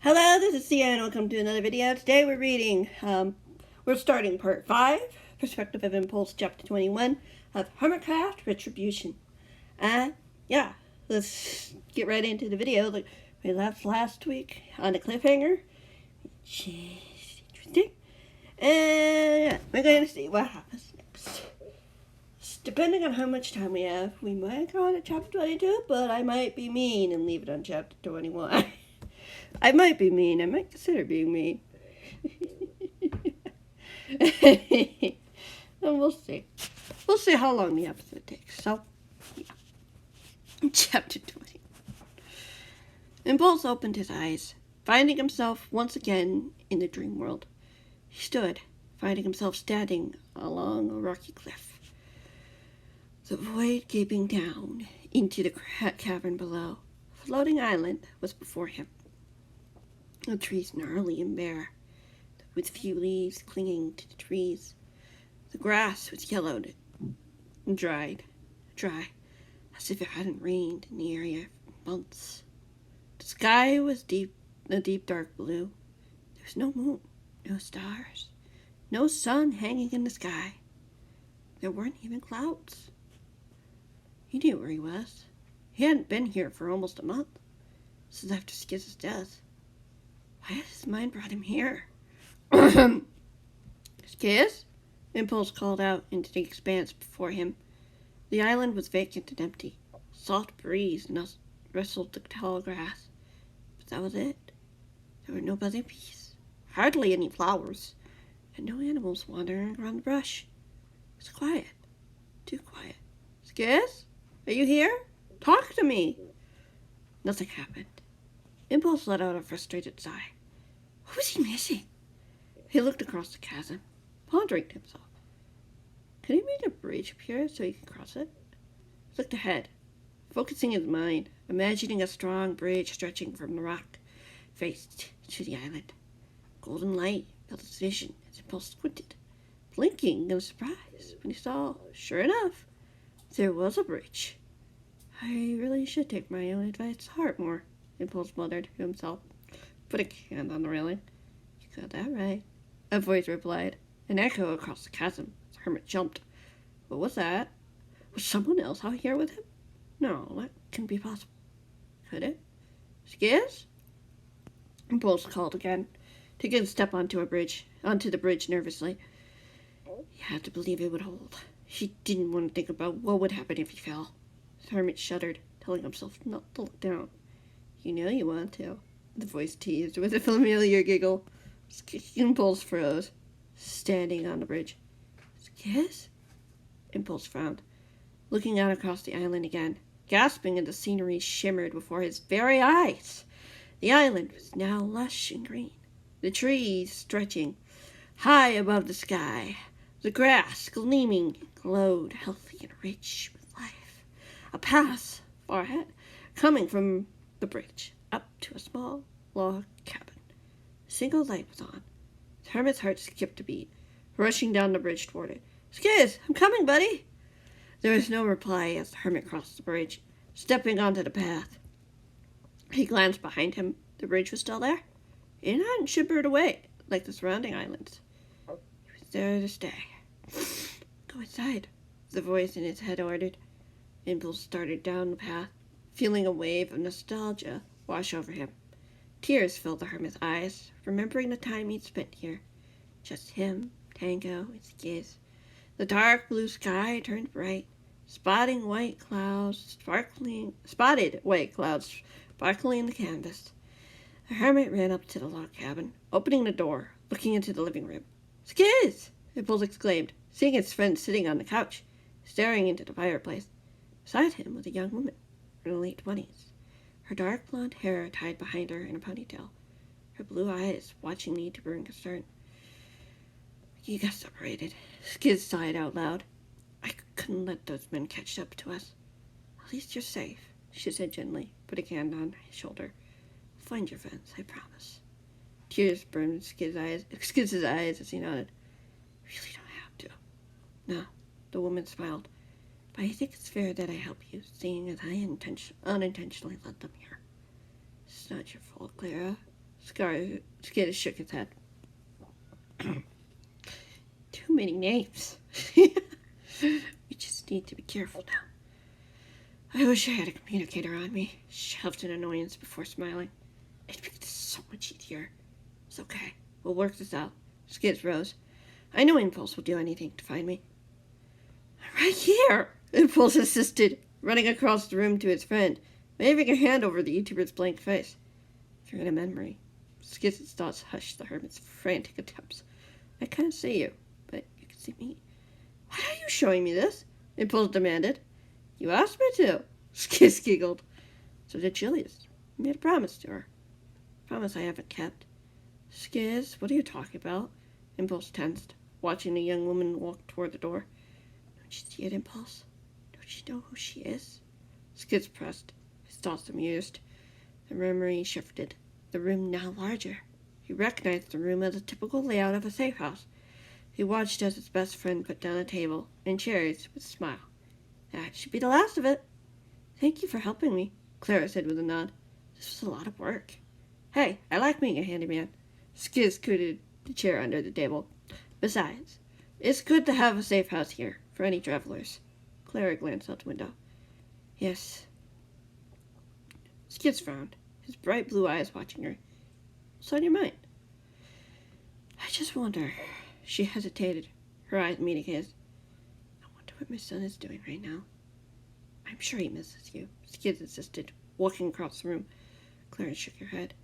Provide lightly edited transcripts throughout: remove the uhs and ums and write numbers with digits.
Hello, this is Cia and welcome to another video. Today we're reading, we're starting part 5, Perspective of Impulse, chapter 21 of Hermitcraft, Retribution. Yeah, let's get right into the video. Like we left last week on a cliffhanger, which is interesting. And yeah, we're going to see what happens next. Depending on how much time we have, we might go on to chapter 22, but I might be mean and leave it on chapter 21. I might be mean. I might consider being mean. And we'll see. We'll see how long the episode takes. So, yeah. Chapter 20. Impulse opened his eyes, finding himself once again in the dream world. He stood, finding himself standing along a rocky cliff. The void gaping down into the cavern below. A floating island was before him. The trees gnarly and bare, with few leaves clinging to the trees. The grass was yellowed and dry, as if it hadn't rained in the area for months. The sky was a deep dark blue. There was no moon, no stars, no sun hanging in the sky. There weren't even clouds. He knew where he was. He hadn't been here for almost a month, since after Skiz's death. Why had his mind brought him here? Skiz? Impulse called out into the expanse before him. The island was vacant and empty. A soft breeze rustled the tall grass. But that was it. There were no buzzing bees, hardly any flowers, and no animals wandering around the brush. It was quiet. Too quiet. Skiz? Are you here? Talk to me! Nothing happened. Impulse let out a frustrated sigh. What was he missing? He looked across the chasm, pondering to himself. Could he make a bridge appear so he could cross it? He looked ahead, focusing his mind, imagining a strong bridge stretching from the rock face to the island. Golden light filled his vision as Impulse squinted, blinking in surprise when he saw, sure enough, there was a bridge. I really should take my own advice to heart more, Impulse muttered to himself, putting a hand on the railing. You got that right, a voice replied, an echo across the chasm. The hermit jumped. What was that? Was someone else out here with him? No, that couldn't be possible. Could it? Skiz? Impulse called again, taking a step onto the bridge nervously. He had to believe it would hold. He didn't want to think about what would happen if he fell. The hermit shuddered, telling himself not to look down. You know you want to, the voice teased with a familiar giggle. Impulse froze, standing on the bridge. Skiz? Impulse frowned, looking out across the island again, gasping as the scenery shimmered before his very eyes. The island was now lush and green, the trees stretching high above the sky. The grass, gleaming, glowed healthy and rich with life. A path far ahead, coming from the bridge, up to a small log cabin. A single light was on. The hermit's heart skipped a beat, rushing down the bridge toward it. Skiz, I'm coming, buddy! There was no reply as the hermit crossed the bridge, stepping onto the path. He glanced behind him. The bridge was still there. It hadn't shivered away like the surrounding islands. He was there to stay. Go inside, the voice in his head ordered. Impulse started down the path, feeling a wave of nostalgia wash over him. Tears filled the hermit's eyes, remembering the time he'd spent here. Just him, Tango, and Skiz. The dark blue sky turned bright, spotted white clouds sparkling the canvas. The hermit ran up to the log cabin, opening the door, looking into the living room. Skiz! Impulse exclaimed, seeing his friend sitting on the couch, staring into the fireplace. Beside him was a young woman, in her late 20s, her dark blonde hair tied behind her in a ponytail, her blue eyes watching the eager in concern. You got separated. Skiz sighed out loud. I couldn't let those men catch up to us. At least you're safe, she said gently, putting a hand on his shoulder. I'll find your friends, I promise. Tears burned Skiz's eyes as he nodded. Really don't have to. No, the woman smiled. But I think it's fair that I help you, seeing as I unintentionally led them here. It's not your fault, Clara. Skid shook his head. Too many names. We just need to be careful now. I wish I had a communicator on me. Shoved in annoyance before smiling. It'd make this so much easier. It's okay. We'll work this out. Skids rose. I know Impulse will do anything to find me. Right here! Impulse insisted, running across the room to his friend, waving a hand over the YouTuber's blank face. You're in a memory. Skids' thoughts hushed the hermit's frantic attempts. I can't see you, but you can see me. Why are you showing me this? Impulse demanded. You asked me to. Skids giggled. So did Julius. I made a promise to her. Promise I haven't kept. Skids, what are you talking about? Impulse tensed, watching the young woman walk toward the door. Don't you see it, Impulse? Don't you know who she is? Skids pressed, his thoughts amused. The memory shifted, the room now larger. He recognized the room as a typical layout of a safe house. He watched as his best friend put down a table and chairs with a smile. That should be the last of it. Thank you for helping me, Clara said with a nod. This was a lot of work. Hey, I like being a handyman. Skids scooted the chair under the table. Besides, it's good to have a safe house here for any travelers. Clara glanced out the window. Yes. Skids frowned, his bright blue eyes watching her. What's on your mind? I just wonder. She hesitated, her eyes meeting his. I wonder what my son is doing right now. I'm sure he misses you, Skids insisted, walking across the room. Clara shook her head.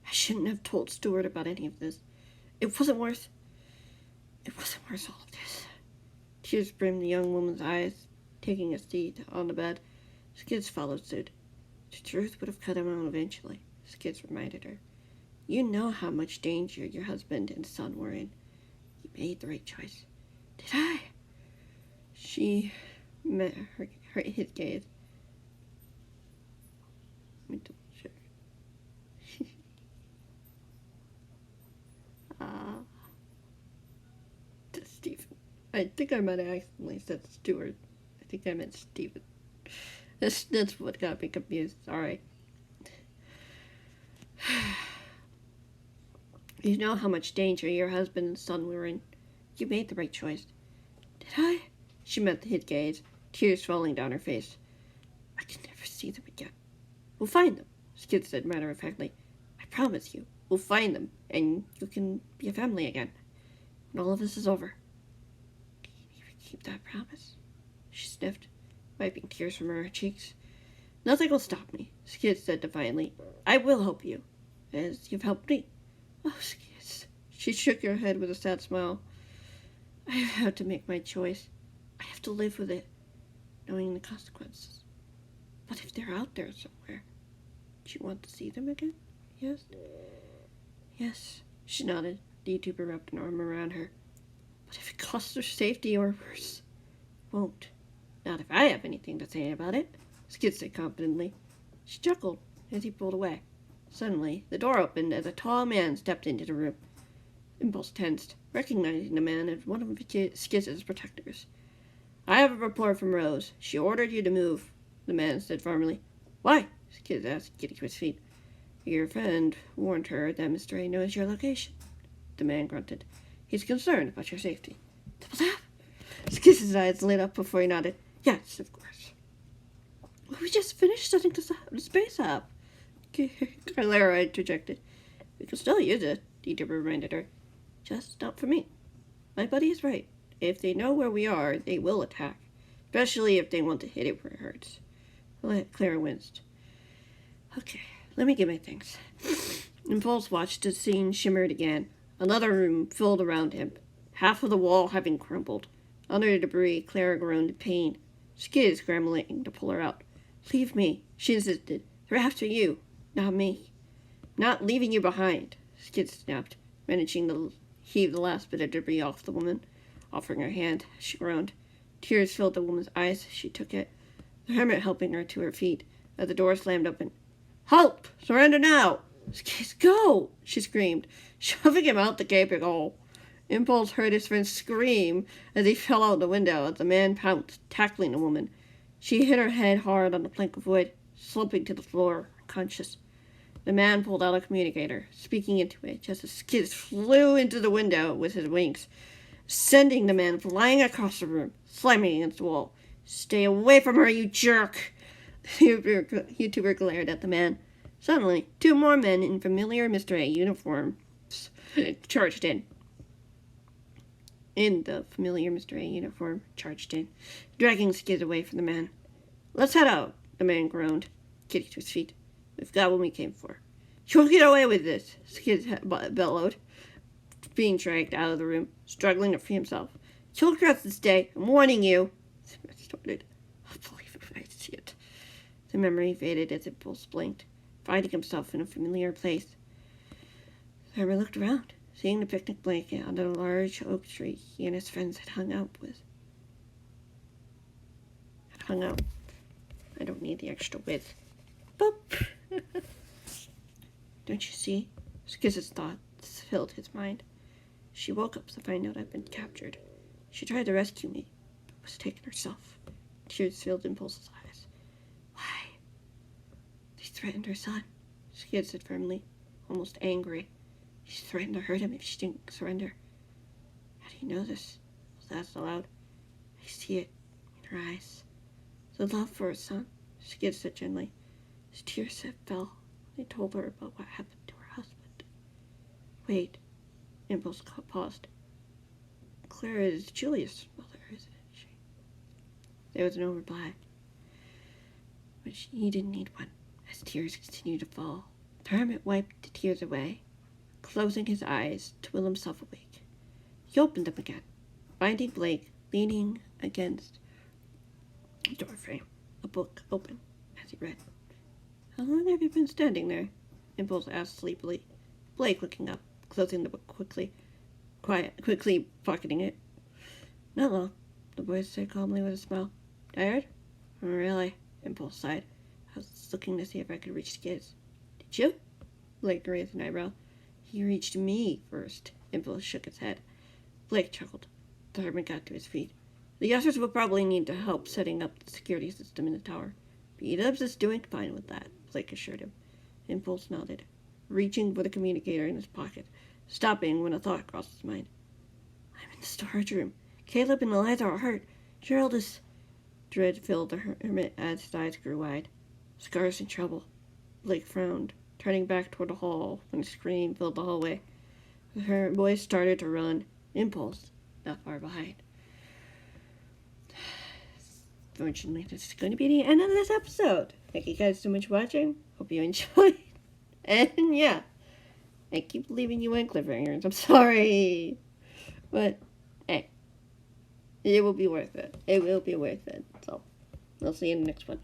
I shouldn't have told Stuart about any of this. It wasn't worth all of this. Tears brimmed the young woman's eyes, taking a seat on the bed. Skids followed suit. The truth would have cut him out eventually, Skids reminded her. You know how much danger your husband and son were in. You made the right choice. Did I? She met his gaze. Let me double check. To Stephen. I think I might have accidentally said Stuart. I think I meant Stephen. That's what got me confused. Sorry. You know how much danger your husband and son were in. You made the right choice. Did I? She met his gaze, tears falling down her face. I can never see them again. We'll find them, Skid said matter-of-factly. I promise you, we'll find them, and you can be a family again. When all of this is over. Can you even keep that promise? She sniffed, wiping tears from her cheeks. Nothing will stop me, Skid said defiantly. I will help you, as you've helped me. Oh, Skids. She shook her head with a sad smile. I have to make my choice. I have to live with it, knowing the consequences. But if they're out there somewhere, do you want to see them again? Yes? Yes, she nodded. The YouTuber wrapped an arm around her. But if it costs her safety or worse, it won't. Not if I have anything to say about it, Skid said confidently. She chuckled as he pulled away. Suddenly, the door opened as a tall man stepped into the room. Impulse tensed, recognizing the man as one of Skid's protectors. I have a report from Rose. She ordered you to move, the man said firmly. Why? Skid asked, getting to his feet. Your friend warned her that Mr. A knows your location. The man grunted. He's concerned about your safety. Double tap? Skid's eyes lit up before he nodded. Yes, of course. Well, we just finished setting the space up. Clara interjected. We can still use it, Dieter reminded her. Just not for me. My buddy is right. If they know where we are, they will attack. Especially if they want to hit it where it hurts. Clara winced. Okay, let me get my things. Impulse watched as the scene shimmered again. Another room filled around him, half of the wall having crumbled. Under the debris, Clara groaned in pain. Skid scrambling to pull her out. Leave me, she insisted. They're after you, not me. Not leaving you behind, Skid snapped, managing to heave the last bit of debris off the woman, offering her hand as she groaned. Tears filled the woman's eyes as she took it, the hermit helping her to her feet as the door slammed open. Halt! Surrender now! Skid, go! She screamed, shoving him out the gaping hole. Impulse heard his friend scream as he fell out the window as the man pounced, tackling the woman. She hit her head hard on the plank of wood, slumping to the floor, unconscious. The man pulled out a communicator, speaking into it, just as Skids flew into the window with his wings, sending the man flying across the room, slamming against the wall. "Stay away from her, you jerk!" The YouTuber glared at the man. Suddenly, two more men in familiar Mr. A uniforms charged in. The familiar Mr. A uniform charged in, dragging Skids away from the man. "Let's head out," the man groaned, getting to his feet. "We've got what we came for." "You'll get away with this," Skids bellowed, being dragged out of the room, struggling to free himself. "You'll regret this day. I'm warning you." Smith started. "I'll believe it when I see it." The memory faded as Impulse blinked, finding himself in a familiar place. The hermit looked around, seeing the picnic blanket under the large oak tree he and his friends had hung out. I don't need the extra width. Boop! "Don't you see?" Skids' thoughts filled his mind. "She woke up to find out I've been captured. She tried to rescue me, but was taken herself." Tears filled Impulse's eyes. "Why?" "They threatened her son," Skids said firmly, almost angry. "She threatened to hurt him if she didn't surrender." "How do you know this?" Was asked aloud. "I see it in her eyes. The love for her son," Skids said gently. His tears fell. They told her about what happened to her husband. "Wait," Impulse paused. "Clara is Julius' mother, isn't she?" There was no reply. But he didn't need one, as tears continued to fall. The hermit wiped the tears away, closing his eyes to will himself awake. He opened them again, finding Blake leaning against the doorframe, a book open, as he read. "How long have you been standing there?" Impulse asked sleepily. Blake looking up, closing the book quickly pocketing it. "Not long," the boy said calmly with a smile. "Tired?" "Oh, really?" Impulse sighed. "I was looking to see if I could reach Skids." "Did you?" Blake raised an eyebrow. "He reached me first." Impulse shook his head. Blake chuckled. The hermit got to his feet. "The others will probably need to help setting up the security system in the tower. B-Dubs is doing fine with that," Blake assured him. Impulse nodded, reaching for the communicator in his pocket, stopping when a thought crossed his mind. "I'm in the storage room. Caleb and Eliza are hurt. Gerald is..." Dread filled the hermit as his eyes grew wide. "Scar's in trouble." Blake frowned, turning back toward the hall when a scream filled the hallway. The boy started to run. Impulse, not far behind. Fortunately, this is going to be the end of this episode. Thank you guys so much for watching. Hope you enjoyed. And yeah, I keep leaving you in cliffhangers. I'm sorry. But, hey, it will be worth it. It will be worth it. So, I'll see you in the next one.